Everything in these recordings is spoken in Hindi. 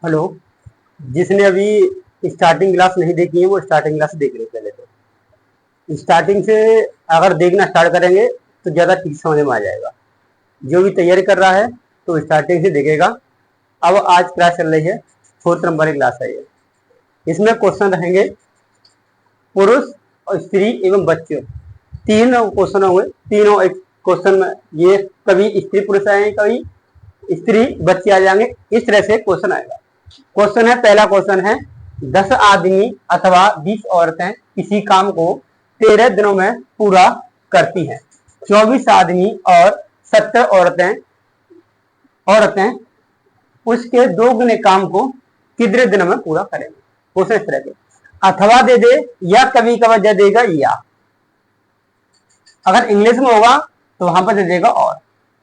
हेलो। जिसने अभी स्टार्टिंग क्लास नहीं देखी है वो स्टार्टिंग क्लास देख ले पहले। तो स्टार्टिंग से अगर देखना स्टार्ट करेंगे तो ज़्यादा ठीक समझ में आ जाएगा। जो भी तैयारी कर रहा है तो स्टार्टिंग से देखेगा। अब आज क्लास चल रही है, 4th नंबर की क्लास है ये। इसमें क्वेश्चन रहेंगे पुरुष और स्त्री एवं बच्चे। तीन क्वेश्चन होंगे, तीनों एक क्वेश्चन में ये कभी स्त्री पुरुष आएंगे, कभी स्त्री बच्चे आ जाएंगे, इस तरह से क्वेश्चन आएगा। क्वेश्चन है, पहला क्वेश्चन है, 10 आदमी अथवा 20 औरतें किसी काम को 13 दिनों में पूरा करती हैं। 24 आदमी और 70 औरतें उसके दोगुने काम को कितने दिनों में पूरा करेंगे। क्वेश्चन इस तरह के, अथवा दे दे या कभी कभार दे देगा या। अगर इंग्लिश में होगा तो वहां पर दे देगा और।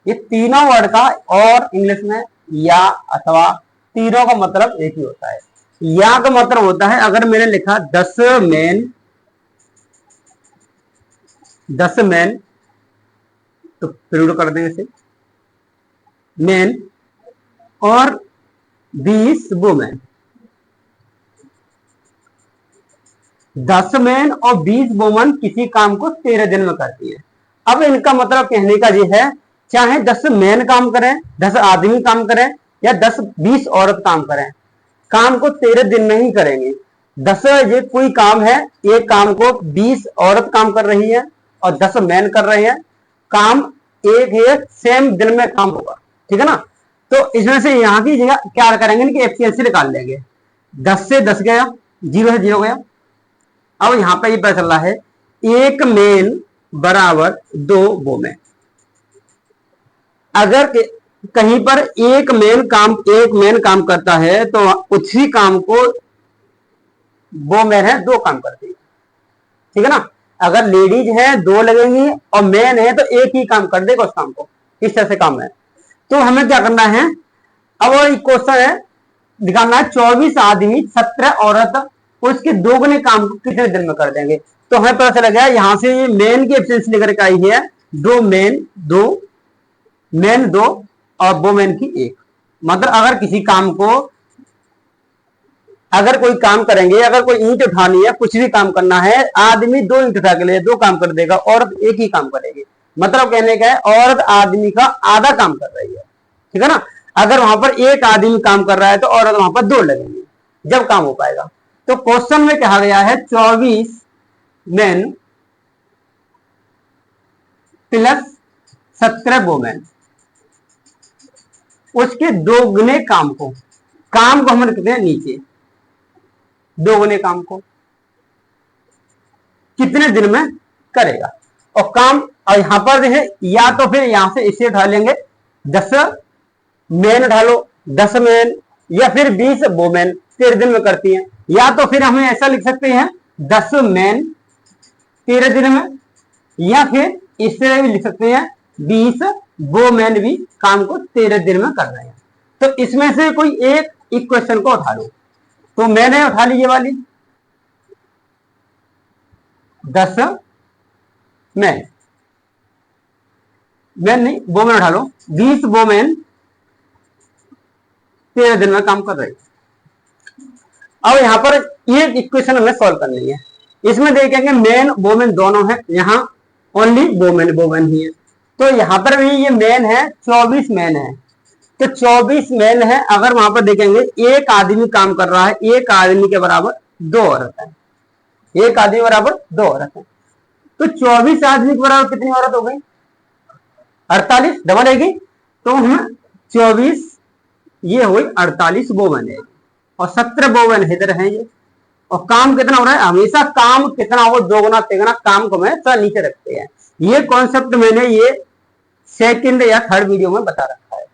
ये तीनों वर्ड का और इंग्लिश में या अथवा तीनों का मतलब एक ही होता है। या का मतलब होता है, अगर मैंने लिखा 10 मैन तो प्रिंट कर देंगे इसे मैन और 20 वुमेन। 10 मैन और 20 वुमन किसी काम को 13 दिन में करती है। अब इनका मतलब कहने का ये है, चाहे 10 मैन काम करें, 10 आदमी काम करें या 10-20 औरत काम करें, काम को 13 दिन में ही करेंगे। 10 ये कोई काम है, एक काम को 20 औरत काम कर रही है और 10 मैन कर रहे हैं, काम एक ही सेम दिन में काम होगा। ठीक है ना। तो इसमें से यहां की जगह क्या करेंगे कि एफिशिएंसी निकाल लेंगे। 10 से 10 गया, 0 से 0 गया। अब यहां पर ये पता चल रहा है, एक मैन बराबर 2 वुमेन। अगर कहीं पर एक मैन काम करता है तो उसी काम को वो मैन है 2 काम करती है। ठीक है ना। अगर लेडीज है 2 लगेंगी और मैन है तो एक ही काम कर देगा उस काम को। इस तरह से काम है। तो हमें क्या करना है, अब क्वेश्चन है दिखाना है 24 आदमी 17 औरत उसके दोगुने काम को कितने दिन में कर देंगे। तो हमें पता चला गया यहां से मैन की एफिशिएंसी लेकर के आई है 2 मैन 2 और वुमेन की 1। मतलब अगर किसी काम को, अगर कोई काम करेंगे, अगर कोई ईंट उठानी है, कुछ भी काम करना है, आदमी 2 ईंट उठा के लिए 2 काम कर देगा, औरत एक ही काम करेगी। मतलब कहने का है औरत आदमी का आधा काम कर रही है। ठीक है ना। अगर वहां पर एक आदमी काम कर रहा है तो औरत वहां पर 2 लगेंगे, जब काम हो पाएगा। तो क्वेश्चन में कहा गया है 24 मैन प्लस 17 वुमेन उसके दोगुने काम को हम लिखते हैं नीचे, दोगुने काम को कितने दिन में करेगा। और काम और यहां पर है, या तो फिर यहां से इसे उठा लेंगे, 10 मैन उठा लो, 10 मैन या फिर 20 वुमेन 13 दिन में करती हैं। या तो फिर हमें ऐसा लिख सकते हैं 10 मैन 13 दिन में, या फिर इस तरह भी लिख सकते हैं 20 वुमेन भी काम को 13 दिन में कर रहे हैं। तो इसमें से कोई एक इक्वेशन को उठा लो। तो मैंने उठा ली ये वाली 10 मैन नहीं वुमेन उठा लो, 20 वुमेन 13 दिन में काम कर रही है। अब यहां पर ये इक्वेशन हमें सॉल्व करनी है। इसमें देखेंगे मैन वुमेन दोनों है, यहां ओनली वुमेन ही है। तो यहां पर भी ये मैन है, 24 मैन है। तो 24 मैन है, अगर वहां पर देखेंगे एक आदमी काम कर रहा है, एक आदमी के बराबर 2 औरत है, एक आदमी बराबर 2 औरत है। तो 24 आदमी के बराबर कितनी औरत हो गई, 48 डबल आएगी। तो हम 24 ये हुई 48 वुमेन है और 17 वुमेन इधर है ये। और काम कितना हो रहा है, हमेशा काम कितना हो दोगुना तिगुना काम को मैं थोड़ा नीचे रखते हैं। ये कॉन्सेप्ट मैंने ये सेकंड या थर्ड वीडियो में बता रखा है,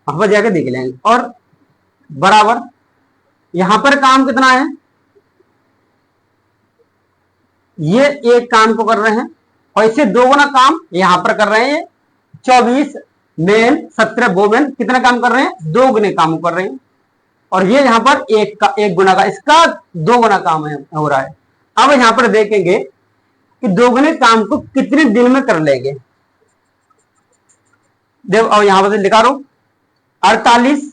वहां पर जाके देख लेंगे। और बराबर यहां पर काम कितना है, ये एक काम को कर रहे हैं और इससे दोगुना काम यहां पर कर रहे हैं। 24 मैन 17 वुमेन कितना काम कर रहे हैं, 2 गुने काम कर रहे हैं। और ये यहां पर एक गुना का, इसका 2 गुना काम हो रहा है। अब यहां पर देखेंगे कि 2 गुने काम को कितने दिन में कर लेंगे। देखो और यहां पर लिखा रहा हूं 48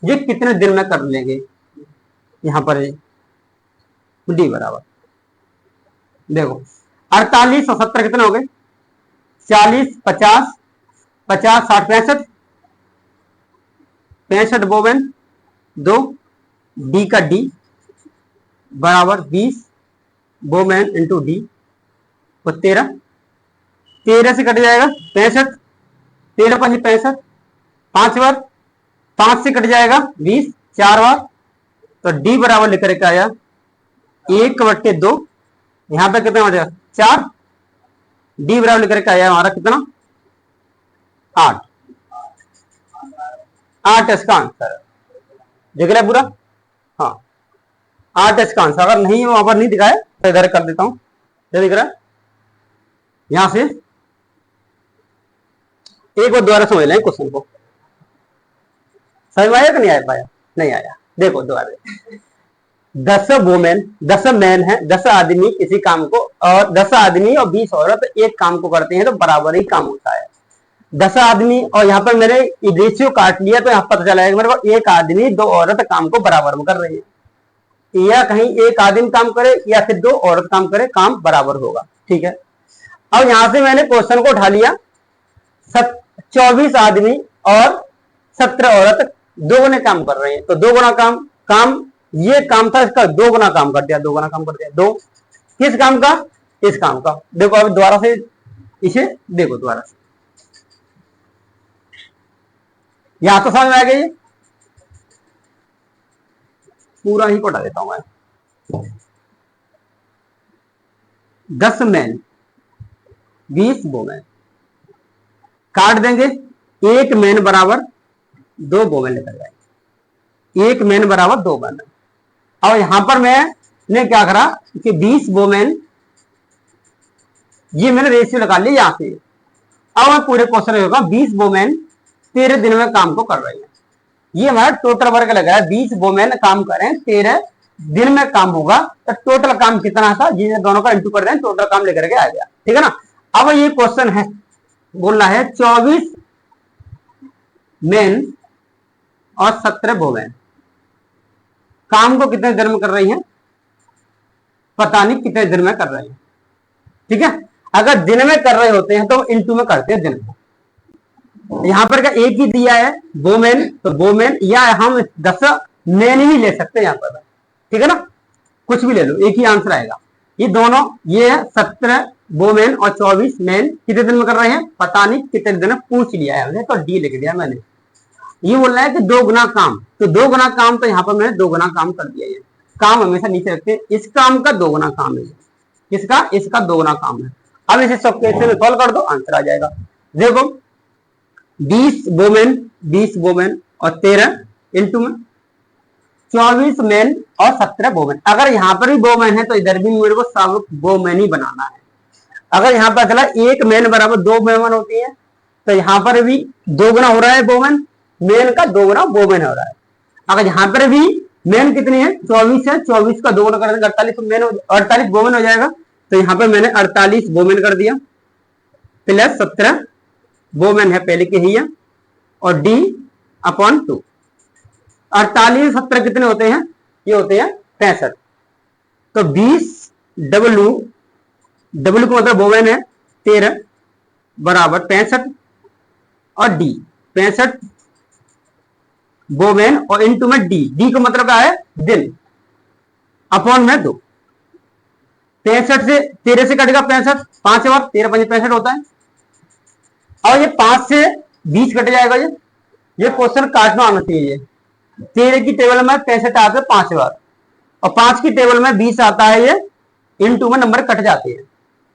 ये कितने दिन में कर लेंगे, यहां पर डी बराबर देखो 48 और 70 कितने हो गए, 40 50 50 60 65 65 बोवेन 2 डी का डी बराबर 20 बोवेन इंटू डी तो 13 13 से कट जाएगा 65 13 5 65 5 बार 5 से कट जाएगा 20 4 बार तो डी बराबर लेकर के आया 1/2 यहां पर कितना हो जाएगा 4 डी बराबर लेकर के आया हमारा कितना 8 8 इसका आंसर देख रहे पूरा। हाँ 8 इसका आंसर, अगर नहीं वहां पर नहीं दिखाया तो इधर कर देता हूं, क्या दिख रहा है यहां से एक बार दोबारा समझ लें क्वेश्चन को, समझ में आया कि नहीं आया पाया, नहीं आया देखो दोबारा 10 वुमेन 10 मैन है, 10 आदमी किसी काम को और 10 आदमी और 20 औरत एक काम को करते हैं तो बराबर ही काम होता है। 10 आदमी और यहाँ पर मैंने रेशियो काट लिया तो यहाँ पता चला है मेरे को एक आदमी 2 औरत काम को बराबर में कर रही है, या कहीं एक आदमी काम करे या फिर 2 औरत काम करे, काम बराबर होगा। ठीक है, अब यहां से मैंने क्वेश्चन को उठा लिया 24 आदमी और 17 औरत 2 गुने काम कर रहे हैं तो 2 गुना काम ये काम था इसका 2 गुना काम कर दिया, 2 गुना काम कर दिया 2 किस काम का, इस काम का। देखो अब दोबारा से इसे देखो दोबारा से यहां तो समझ में आ गई, पूरा ही पढ़ा देता हूं मैं। 10 मैन 20 वुमेन काट देंगे, एक मैन बराबर 2 वुमेन लेकर जाएंगे, एक मैन बराबर 2 वुमेन। और यहां पर मैंने क्या करा कि 20 वुमेन ये मैंने रेशियो लगा लिया यहां से। अब मैं पूरे क्वेश्चन होगा 20 वुमेन 13 दिन में काम को कर रही है, ये हमारा टोटल वर्क लगा है 20 वुमेन काम करें 13 दिन में काम होगा तो टोटल काम कितना था, जिन दोनों का इंटू कर रहे हैं टोटल काम लेकर के आ गया। ठीक है ना, अब ये क्वेश्चन है बोलना है 24 मेन और 17 वुमेन काम को कितने दिन में कर रही हैं, पता नहीं कितने दिन में कर रही हैं। ठीक है, अगर दिन में कर रहे होते हैं तो इंटू में करते हैं दिन को। यहां पर क्या एक ही दिया है वुमेन तो वुमेन, या हम 10 मैन ही ले सकते हैं यहां पर। ठीक है ना, कुछ भी ले लो एक ही आंसर आएगा। ये दोनों ये 17 वुमेन और 24 मैन कितने दिन में कर रहे हैं पता नहीं कितने दिन में पूछ लिया है हमने तो डी लिख दिया मैंने। ये बोल रहा है कि 2 गुना काम, तो 2 गुना काम तो यहाँ पर मैंने 2 गुना काम कर दिया। ये काम हमेशा नीचे रखते हैं, इस काम का 2 गुना काम है, इसका इसका 2 गुना काम है। अब इसे सब कैसे में सॉल्व कर दो आंसर आ जाएगा। देखो 20 वुमेन और 13 इंटू में 24 मैन और 17 वुमेन। अगर यहाँ पर भी वुमेन है तो इधर भी मेरे को सब वुमेन ही बनाना है। अगर यहाँ पर चला एक मैन बराबर 2 वुमेन होती है तो यहाँ पर भी 2 गुना हो रहा है वुमेन, मैन का 2 गुना वुमेन हो रहा है। अगर यहाँ पर भी मैन कितनी है 24 है, 24 का 2 गुना कर देंगे 48 मैन 48 वुमेन हो जाएगा। तो यहाँ पर मैंने 48 वुमेन कर दिया प्लस 17 वुमेन है पहले की ही है और डी अपॉन 2। 48 17 कितने होते हैं, ये होते हैं 65। तो 20 डब्ल्यू डब्ल्यू का मतलब वुमेन है 13 बराबर 65 और डी 65 वुमेन और इनटू में डी, डी का मतलब क्या है दिन अपॉन में 2। 65 से 13 से कटेगा 65, 5 बार 13 5 65 होता है। और ये 5 से 20 कट जाएगा, ये क्वेश्चन काटना आना चाहिए। 13 की टेबल में 65 आते हैं 5 बार और 5 की टेबल में 20 आता है, ये इनटू में नंबर कट जाते हैं,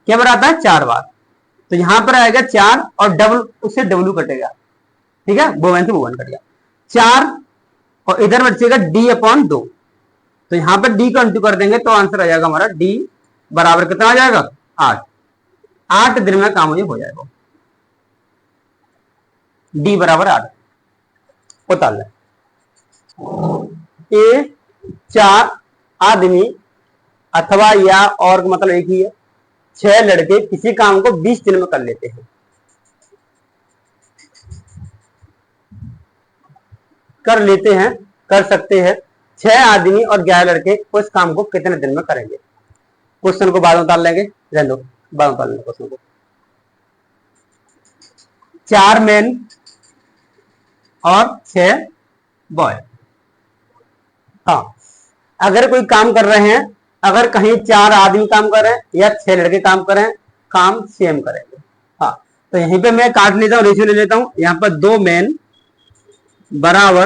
क्या बार आता है 4 बार। तो यहां पर आएगा 4 और डबल उससे डब्ल्यू कटेगा। ठीक है, वुमेन से वुमेन कट गया 4 और इधर बचेगा डी अपॉन 2। तो यहां पर डी को इंटू कर देंगे तो आंसर आ जाएगा हमारा डी बराबर कितना आ जाएगा 8। 8 दिन में काम हो जाएगा, डी बराबर 8 उतार लें। ए 4 आदमी अथवा या और मतलब एक ही है 6 लड़के किसी काम को 20 दिन में कर लेते हैं। कर लेते हैं, कर सकते हैं 6 आदमी और 11 लड़के उस काम को कितने दिन में करेंगे। क्वेश्चन को बाद में उतार लेंगे, रहने दो, बाद में उतार लेंगे क्वेश्चन को। 4 मैन और 6 बॉय। हाँ, अगर कोई काम कर रहे हैं, अगर कहीं 4 आदमी काम कर रहे हैं या 6 लड़के काम कर रहे हैं, काम सेम करेंगे। हाँ, तो यहीं पे मैं काट लेता हूँ, रेशियो ले लेता हूँ। यहाँ पर 2 मैन बराबर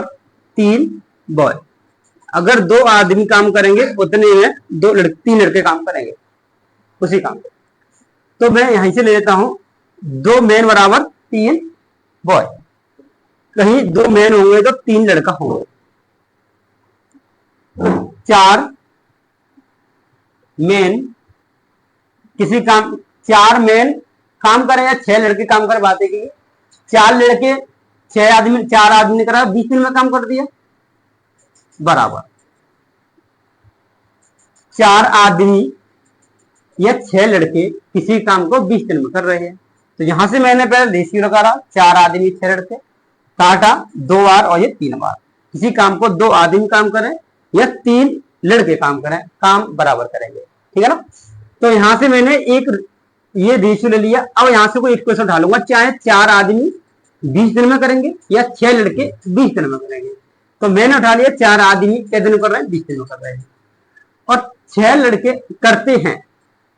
3 बॉय। अगर 2 आदमी काम करेंगे उतने में 3 लड़के काम करेंगे उसी काम को। तो मैं यहीं से ले लेता हूं 2 मैन बराबर 3 बॉय। कहीं 2 मैन होंगे तो 3 लड़का होंगे। 4 मैन किसी काम, 4 मैन काम करें या 6 लड़के काम कर, बातें की 4 लड़के 6 आदमी, 4 आदमी ने करा 20 दिन में काम कर दिया, बराबर 4 आदमी या 6 लड़के किसी काम को 20 दिन में कर रहे हैं। तो यहां से मैंने पहले रेशियो लगा रहा, 4 आदमी 6 लड़के, काटा 2 बार और ये 3 बार। किसी काम को 2 आदमी काम करें या 3 लड़के काम करें, काम बराबर करेंगे, ठीक है ना। तो यहां से मैंने एक ये रेशियो ले लिया। अब यहां से कोई इक्वेशन ढालूंगा, चाहे 4 आदमी 20 दिन में करेंगे या 6 लड़के 20 दिन में करेंगे। तो मैंने उठा लिया 4 आदमी कितने दिन में कर रहे हैं, 20 दिन में कर रहे हैं, और 6 लड़के करते हैं।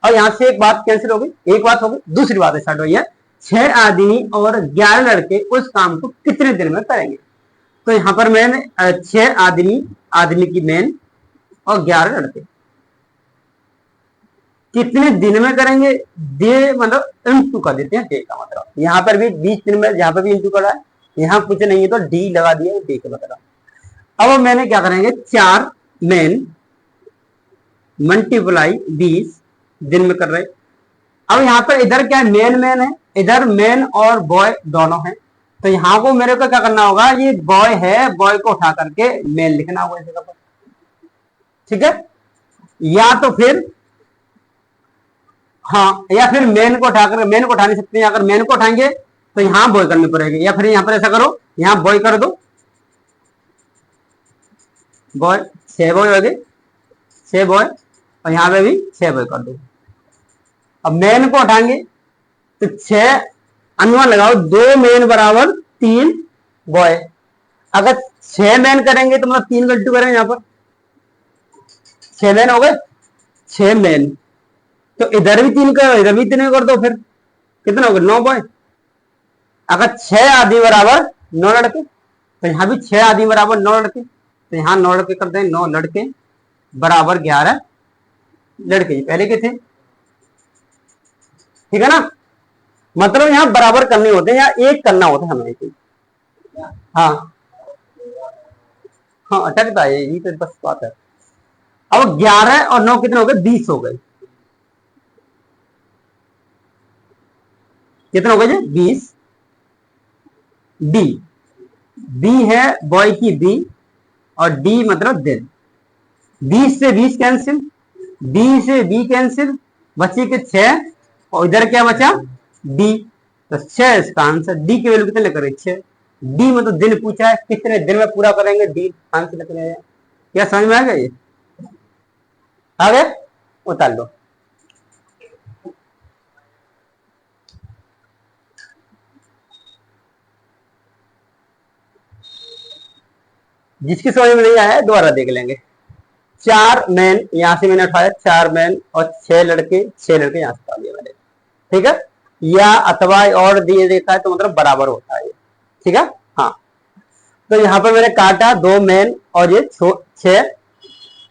और यहां से एक बात कैंसिल हो गई, एक बात हो गई, दूसरी बात स्टार्ट हुई है, 6 आदमी और 11 लड़के उस काम को कितने दिन में करेंगे। तो यहां पर मैंने 6 आदमी की मैन और 11 लड़के कितने दिन में करेंगे, दे मतलब इंटू कर देते हैं, डे का मतलब। यहां पर भी 20 दिन में, यहां पर भी इंटू करा है, यहां कुछ नहीं है तो डी लगा दिया, डे का मतलब। अब मैंने क्या करेंगे, 4 मैन मल्टीप्लाई 20 दिन में कर रहे। अब यहां पर इधर क्या है, मैन है, इधर मैन और बॉय दोनों है। तो यहां को मेरे को क्या करना होगा, ये बॉय है, बॉय को उठा करके मैन लिखना होगा इस जगह पर, ठीक है। या तो फिर हाँ, या फिर मैन को उठाकर, मैन को उठा नहीं सकते, अगर मैन को उठाएंगे तो यहां बॉय करनी पड़ेगी, या फिर यहां पर ऐसा करो, यहां बॉय कर दो, बॉय 6 बॉय हो गए, 6 बॉय, और यहां पे भी 6 बॉय कर दो। अब मैन को उठाएंगे तो 6 अनुमान लगाओ, 2 मैन बराबर 3 बॉय। अगर 6 मैन करेंगे तो मतलब 3 गलती करेंगे, यहां पर 6 मैन हो गए, 6 मैन, तो इधर भी 3 करो, इधर भी 3 कर दो, फिर कितना हो गया, 9 बॉय। अगर 6 आदमी बराबर 9 लड़के, तो यहां भी 6 आदमी बराबर 9 लड़के, तो यहां 9 लड़के करते हैं, 9 लड़के बराबर 11 लड़के पहले के थे, ठीक है ना। मतलब यहां बराबर करने होते हैं, या एक करना होता है हमें। हाँ हाँ, अटकता है ये तो बस बात है। अब 11 और 9 कितने हो गए, 20 हो गए। कितना हो गया, 20। डी, बी है बॉय की बी, और डी मतलब दिन। 20 से 20 कैंसिल, बी से बी कैंसिल, बचे के 6, और इधर क्या बचा, डी। तो 6 इसका आंसर, डी की वैल्यू कितने लेकर 6। डी मतलब दिन पूछा है, कितने दिन में पूरा करेंगे, डी आंसर लेकर आया। क्या समझ में आ गया, ये आ गया, उतार लो। जिसकी समझ में नहीं आया है दोबारा देख लेंगे। 4 मैन, यहां से मैंने उठाया 4 मैन और 6 लड़के, 6 लड़के यहां से उठा लिया मैंने, ठीक है। या अथवा और दिए देखा है तो मतलब बराबर होता है, ठीक है। हाँ, तो यहां पर मैंने काटा 2 मैन और ये 6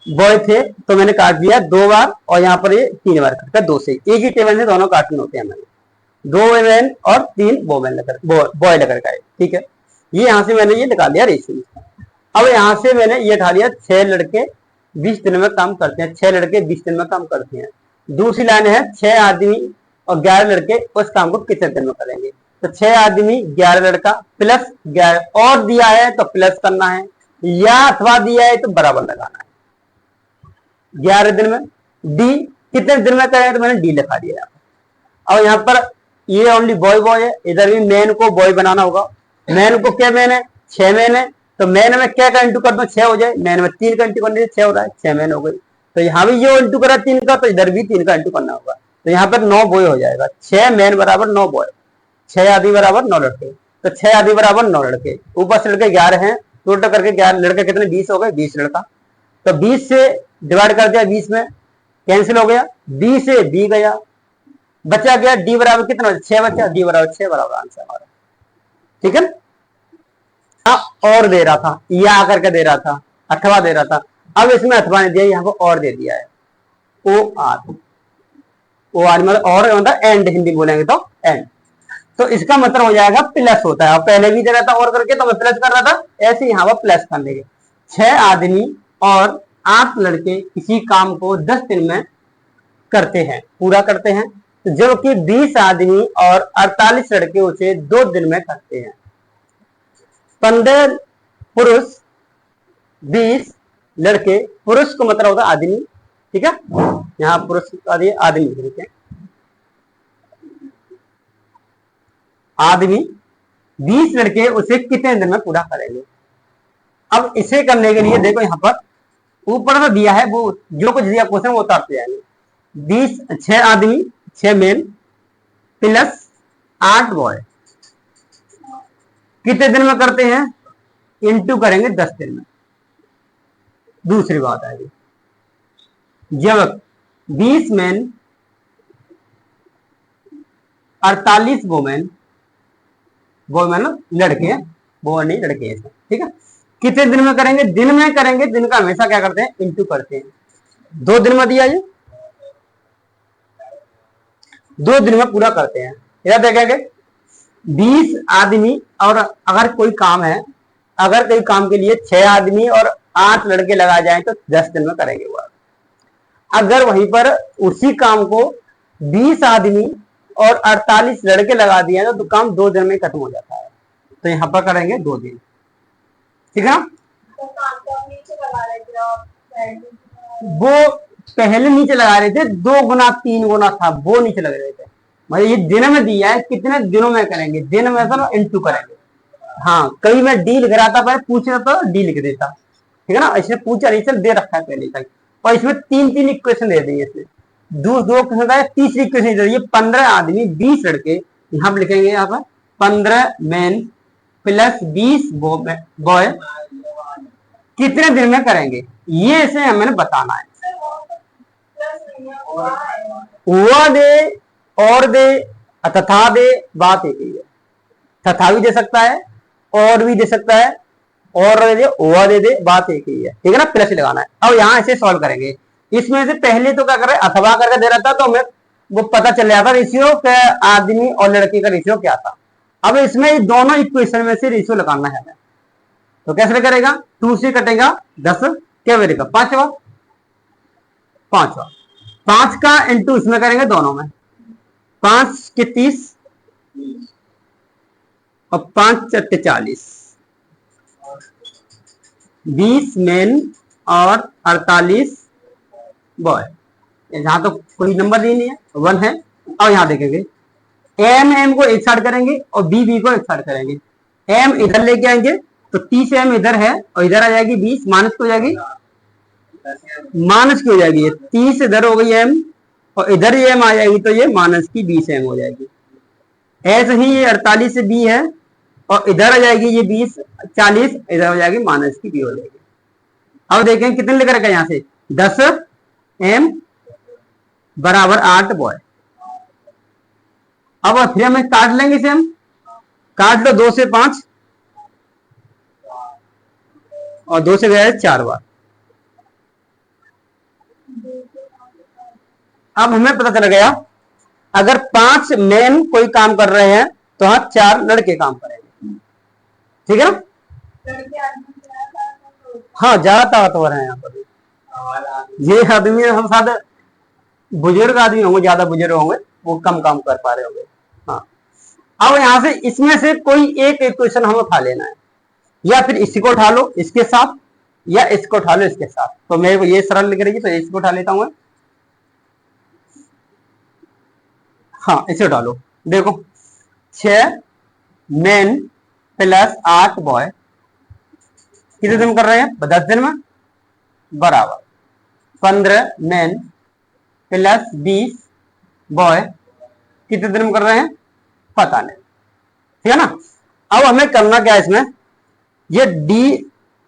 बॉय थे, तो मैंने काट दिया 2 बार, और यहाँ पर ये 3 बार काटा, 2 से एक ही टेबल में दोनों काटने होते हैं मैंने, 2 मैन और 3 बॉय लेकर का, ठीक है। ये यहां से मैंने ये निकाल दिया रेशियो। अब यहां से मैंने ये उठा लिया, 6 लड़के 20 दिन में काम करते हैं, 6 लड़के 20 दिन में काम करते हैं। दूसरी लाइन है 6 आदमी और 11 लड़के उस काम को कितने दिन में करेंगे। तो 6 आदमी 11 लड़का प्लस 11, और दिया है तो प्लस करना है, या अथवा दिया है तो बराबर लगाना है। 11 दिन में, डी कितने दिन में करें तो मैंने डी लिखा दिया। और यहाँ पर ये ओनली बॉय बॉय है, इधर भी मैन को बॉय बनाना होगा। मैन को क्या मैन है, 6 मैन है, तो मैन में क्या का इंटू कर दो, 6 हो जाए। मैन में 3 का इंटू करने से 6 हो रहा है, 6 मैन हो गई। तो यहाँ भी ये इंटू करा 3 का, तो इधर भी 3 का इंटू करना होगा। तो यहाँ पर 9 बॉय हो जाएगा। 6 मैन बराबर 9 बॉय, 6 आदमी बराबर 9 लड़के। तो 6 आदमी बराबर 9 लड़के, ऊपर से लड़के 11 हैं, टोटल करके 11 लड़के कितने, 20 हो गए, 20 लड़का। तो 20 से डिवाइड कर दिया, 20 में कैंसिल हो गया, बी से बी गया, बचा गया डी बराबर कितना, 6 बचा, डी बराबर 6 बराबर आंसर हमारा। ठीक है। और दे रहा था, या आकर के दे रहा था, अथवा दे रहा था। अब इसमें अथवा ने दिया, यहाँ को और दे दिया है, ओ आर। ओ आर मतलब और, मतलब एंड, हिंदी बोलेंगे तो एंड। तो इसका मतलब हो जाएगा प्लस होता है। पहले भी दे रहा था और करके, तो मैं प्लस कर रहा था, ऐसे यहाँ पर प्लस कर लेंगे। 6 आदमी और 8 लड़के किसी काम को 10 दिन में करते हैं, पूरा करते हैं, जबकि 20 आदमी और 48 लड़के उसे 2 दिन में करते हैं। 15 पुरुष 20 लड़के, पुरुष को मतलब होता है आदमी। ठीक है, यहाँ पुरुष आदमी लिखते हैं, आदमी 20 लड़के उसे कितने दिन में पूरा करेंगे। अब इसे करने के लिए देखो यहाँ पर ऊपर तो दिया है, वो जो कुछ दिया क्वेश्चन वो उतारते जाएंगे। 20, 6 आदमी 6 मेन प्लस 8 बॉय कितने दिन में करते हैं, इंटू करेंगे 10 दिन में। दूसरी बात आएगी, जब 20 मैन 48 वोमेन, वोमेन लड़के, वो नहीं लड़के, ठीक है, कितने दिन में करेंगे, दिन में करेंगे। दिन का हमेशा क्या करते हैं, इंटू करते हैं। 2 दिन में दिया, ये 2 दिन में पूरा करते हैं। याद देखेंगे 20 आदमी, और अगर कोई काम है, अगर कोई काम के लिए 6 आदमी और 8 लड़के लगा जाए तो 10 दिन में करेंगे वो। अगर वहीं पर उसी काम को 20 आदमी और 48 लड़के लगा दिए तो काम 2 दिन में खत्म हो जाता है। तो यहाँ पर करेंगे 2 दिन। ठीक है ना। वो पहले नीचे लगा रहे थे, 2 गुना 3 गुना था, वो नीचे लग रहे थे। मतलब ये दिन में दिया है, कितने दिनों में करेंगे, दिन में तो इंटू करेंगे। हाँ, कभी मैं डी लिख रहा था, पहले पूछ रहा था डी लिख देता। ठीक है ना, इसने पूछा नहीं, दे रखा है पहले तक। और इसमें 3 इक्वेशन दे दी है इसने, दो तीसरी इक्वेशन दे दी है। 15 आदमी 20 लड़के, यहाँ पर लिखेंगे, यहाँ पर 15 मैन प्लस 20 बॉय कितने दिन में करेंगे, ये इसे हमें बताना है। हुआ दे, और दे, तथा दे, बात एक ही है। तथा भी दे सकता है, और भी दे सकता है, और दे दे, हुआ दे दे, बात एक ही है। ठीक है ना, प्लस लगाना है। अब यहां इसे सॉल्व करेंगे। इसमें से पहले तो क्या कर रहे हैं, अथवा करके दे रहा था, तो हमें वो पता चल जाता रेशियो क्या, आदमी और लड़के का रेशियो क्या था। अब इसमें दोनों इक्वेशन में से रेशियो लगाना है। तो कैसे करेगा, 2 से कटेगा 10, क्या बनेगा, 5वां 5वां 5 का इंटू इसमें करेंगे दोनों में, 5 के 30 और 5 चट्टे 40, 20 मेन और 48 बॉय। यहां तो कोई नंबर नहीं है, 1 है। और यहां देखेंगे एम को एक साइड करेंगे और बी को एक साइड करेंगे। एम इधर लेके आएंगे तो 30 एम इधर है और इधर आ जाएगी 20, माइनस की हो जाएगी, माइनस की हो जाएगी। 30 इधर हो गई एम और इधर ये एम आ जाएगी, तो ये माइनस की 20 एम हो जाएगी। ऐसे ही ये 48 से बी है और इधर आ जाएगी ये 20 40, इधर हो जाएगी माइनस की बी हो जाएगी। अब देखें कितने लेकर रखा यहां से, 10 एम बराबर 8 बॉय। अब फिर हम काट लेंगे इसे, हम काट लो, 2 से 5 और 2 से गया 4 बार। अब हमें पता चल गया अगर 5 मैन कोई काम कर रहे हैं तो हाँ 4 लड़के काम करेंगे। ठीक है ना, हाँ ज्यादा ताकतवर है यहाँ पर। ये आदमी हम साथ बुजुर्ग आदमी होंगे, ज्यादा बुजुर्ग होंगे, वो कम काम कर पा रहे होंगे। हाँ, अब यहां से इसमें से कोई एक इक्वेशन हमें उठा लेना है, या फिर इसको उठा लो इसके साथ, या इसको उठा लो इसके साथ। तो मेरे को ये सरल लिख रही है तो इसको उठा लेता हूं। हाँ, इसे उठा लो। देखो 6 मेन प्लस 8 बॉय कितने दिन कर रहे हैं? 10 दिन में, बराबर 15 मैन प्लस 20 बॉय कितने दिन में कर रहे हैं? पता नहीं, ठीक है ना। अब हमें करना क्या है इसमें, ये डी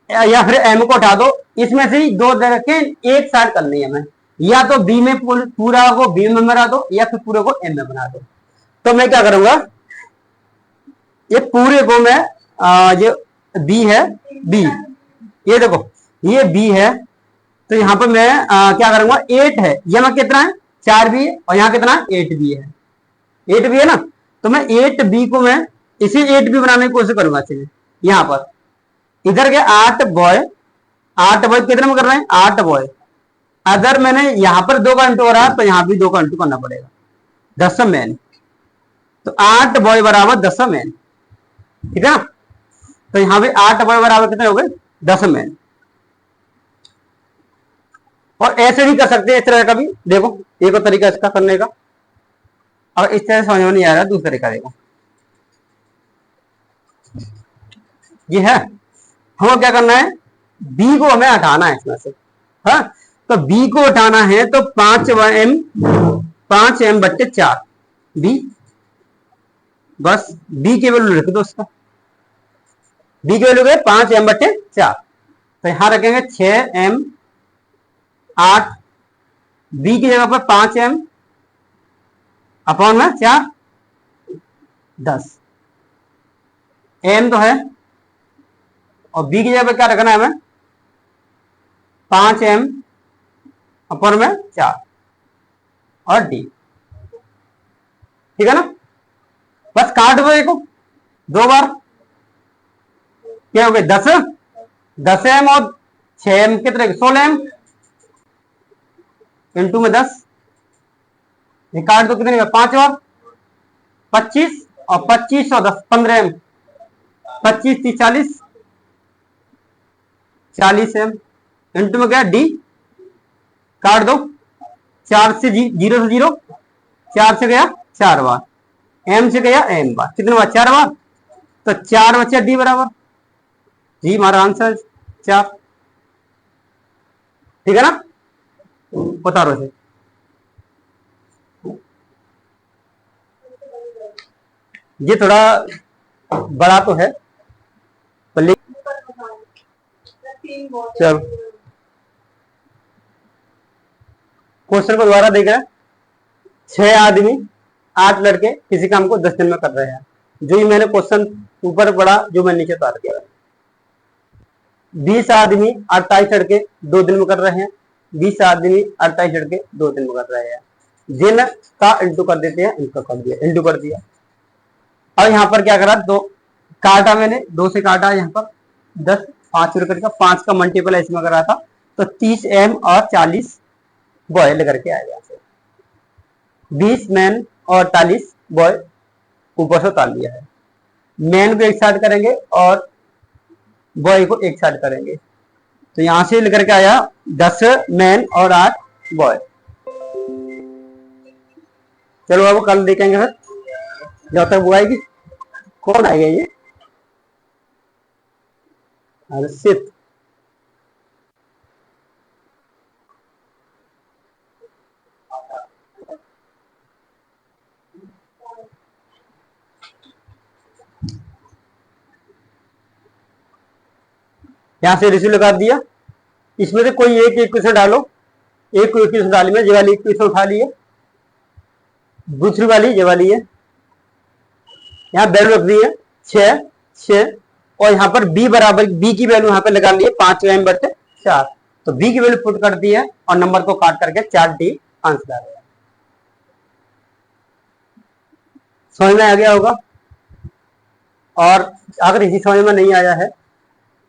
या फिर एम को उठा दो, इसमें से ही दो दे रखे एक साइड करनी है हमें, या तो बी में पूरा को बी में बना दो या फिर पूरे को एम में बना दो। तो मैं क्या करूंगा, ये पूरे को मैं ये बी है, बी, ये देखो ये बी है, तो यहां पर मैं क्या करूंगा, 8 है, यहाँ कितना है 4 बी है, और यहाँ कितना 8 बी है, 8 बी है ना। तो मैं 8 बी को मैं इसी 8 बी बनाने की कोशिश करूंगा। चलिए यहां पर इधर के 8 बॉय, 8 बॉय कितने में कर रहे हैं? 8 बॉय। अगर मैंने यहां पर 2 का इंटू हो रहा है तो यहां भी 2 का इंटू करना पड़ेगा, 10 मैन। तो 8 बॉय बराबर 10 मैन, ठीक है ना। तो यहां भी 8 बॉय बराबर कितने हो गए? 10 मैन। और ऐसे भी कर सकते हैं इस तरह का भी, देखो एक और तरीका इसका करने का। और इस तरह समझ में नहीं आ रहा, दूसरा तरीका देखो, ये है, हमें क्या करना है, बी को हमें हटाना है इसमें से। हाँ, तो बी को हटाना है तो 5m बट्टे 4 बी, बस बी की वैल्यू लिख दो उसका, बी की वैल्यू 5m बट्टे 4। तो यहां रखेंगे 6m 8, बी की जगह पर 5m अपॉन में 4 10, एम तो है, और बी की जगह पर क्या रखना है हमें, 5m अपॉन में 4 और डी, ठीक है ना। बस काट दो देखो 2 बार, क्या हो गए 10m और 6m कितने, 16m इंटू में 10, ये काट दो कितने 5 बार 25, और 25 और 10 15m, 25 30 40, 40m इंटू में क्या डी, काट दो 4 से 0 से 0, 4 से गया 4 बार, एम से गया एम बार, कितने बार 4 बार, तो 4 बचा डी बराबर, जी हमारा आंसर 4, ठीक है ना। बता रहे थे ये थोड़ा बड़ा तो है, चलो क्वेश्चन को दोबारा देख रहे हैं। 6 आदमी 8 लड़के किसी काम को 10 दिन में कर रहे हैं। जो ही मैंने क्वेश्चन ऊपर पढ़ा, जो मैं नीचे उतार दिया। 20 आदमी 28 लड़के 2 दिन में कर रहे हैं, 20 आदमी 28 लड़के 2 दिन में कर रहे हैं। दिन का इंटू कर देते हैं, इनका कर दिया, इंटू कर दिया। और यहाँ पर क्या करा, 2 काटा मैंने, 2 से काटा, यहाँ पर 10 5 रुपए का 5 का मल्टीपल इसमें करा था, तो 30m और 40 बॉय लेकर के आएगा, 20 मैन और 40 बॉय ऊपर से उतार लिया है। मैन को एक साइड करेंगे और बॉय को एक साइड करेंगे, तो यहां से लेकर के आया 10 मैन और 8 बॉय। चलो अब कल देखेंगे सर, जब तक वो आएगी। कौन आएगा ये, हर्षित, यहां से रिसीव लगा दिया। इसमें से कोई एक इक्वेशन डालो, एक को इक्वेशन डाली, मैं ये वाली इक्वेशन उठा ली है, दूसरी वाली ये वाली है, यहाँ वैल्यू रख दी है 6, और यहाँ पर b बराबर, b की वैल्यू यहाँ पे लगा ली है 5m बटे 4, तो b की वैल्यू पुट कर दी है और नंबर को काट करके 4d आंसर आ गया। समझ में आ गया होगा। और अगर इसी समझ में नहीं आया है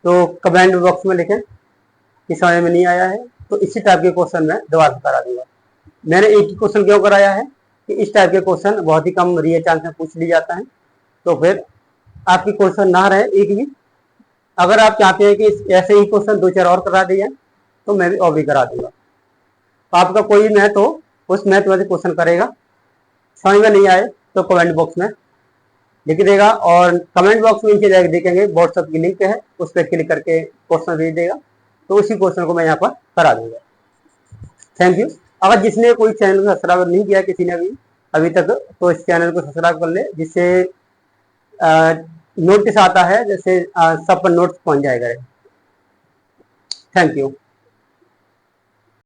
तो कमेंट बॉक्स में लिखें कि समझ में नहीं आया है, तो इसी टाइप के क्वेश्चन मैं दोबारा करा दूंगा। मैंने एक ही क्वेश्चन क्यों कराया है कि इस टाइप के क्वेश्चन बहुत ही कम रियल चांस में पूछ ली जाता है, तो फिर आपकी क्वेश्चन ना रहे एक भी। अगर आप चाहते हैं कि ऐसे ही क्वेश्चन 2-4 और करा दिए तो मैं भी और भी करा दूंगा। तो आपका कोई मैथ हो, उस मैथ में से क्वेश्चन करेगा, समझ में नहीं आए तो कमेंट बॉक्स में लिख देगा, और कमेंट बॉक्स में नीचे देखेंगे व्हाट्सएप की लिंक है, उस पर क्लिक करके क्वेश्चन भेज देगा, तो उसी क्वेश्चन को मैं यहाँ पर करा दूंगा। Thank you. अगर जिसने कोई चैनल को सब्सक्राइब नहीं किया किसी ने अभी तक, तो इस चैनल को सब्सक्राइब कर ले, जिससे नोटिस आता है, जैसे सब पर नोट्स पहुंच जाएगा। Thank you.